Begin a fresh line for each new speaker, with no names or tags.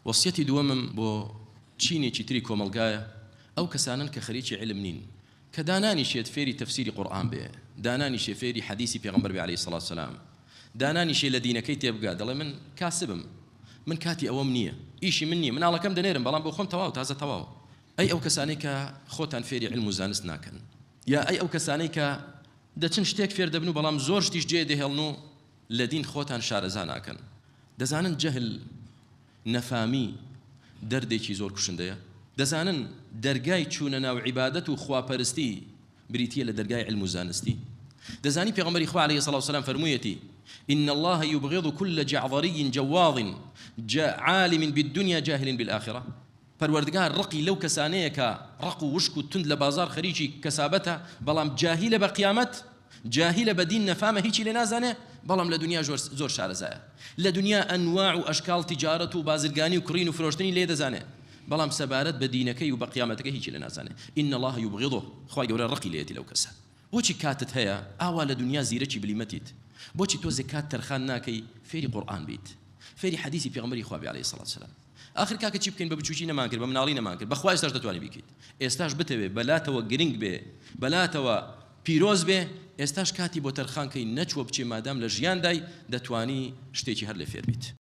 وەسیەتی دووەمم بۆ چینێکی تری کۆمەڵگایە ئەو کەسانن کە خەریکی علم نین کە دانانیشێت فێری تەفسیری قورئان بێ، دانانیشێ فێری حەدیثی پێغەمبەر بێ عەلەیهی سەڵات وسەلام، دانانیشێ لە دینەکەی تێبگا دەڵێ من کاسبم، من کاتی ئەوەم نییە، ئیشی من نییە، مناڵەکەم دەنێرم بەڵام بۆ خۆم تەواو تازە تەواو. ئەی ئەو کەسانەی کە خۆتان فێری علم و زانست ناکەن، یا ئەی ئەو کەسانەی کە دەچن شتێک فێر دەبن و بەڵام زۆر شتیش جێ دەهێڵن و لە دین خۆتان شارەزا ناکەن. دەزانن جەهل نەفامی دەردێکی زۆر کوشندەیە، دەزانن دەرگای چوونە ناو عیبادەت و خواپەرستی بریتیە لە دەرگای علم و زانستی. دەزانی پێغەمبەری خوا عەلەیهی سەڵات وسەلام فەرموویەتی إن الله يبغض كل جعظري جواظ عالم بالدنيا جاهل بالآخرة. پەروەردگار ڕقی لەو کەسانەیە کە ڕق و وشک و تند لە بازار خەریکی کەسابەتە بەڵام جاهیلە بە قیامەت، جاهیلە بە دین نەفامە، هیچی لێ نازانێ بەڵام لە دنیا زۆر شارەزایە. لە دنیا ئەنواع و ئەشکال تیجارەت و بازرگانی و کڕین و فرۆشتنی لێ دەزانێ بەڵام سەبارەت بە دینەکەی و بە قیامەتەکەی هیچی لێ نازانێ. إن الله يبغضه، خوای گەورە ڕقی لێتی لەو کەسە. بۆچی کاتت هەیە ئاوا لە دنیا زیرەکی بلیمەتیت، بۆچی تۆ زکات تەرخان ناکەی فێری قورئان بیت، فێری حەدیثی پێغەمبەری خوا بێ عەلەیهی سەڵات وسەلام. آخر کاکە چی بکەین؟ بە بچوکی نەمان کرد، بە مناڵی نەمان کرد، بەخوا ئێستاش دەتوانی بیکەیت. ئێستاش بتەوێ بەلاتەوە گرنگ بێ، بەلاتەوە پیرۆز بێ، ئێستاش کاتی بۆ تەرخان کەی نەچوە بچێ مادام لە ژیاندای دەتوانی شتێکی هەر لێ فێر بیت.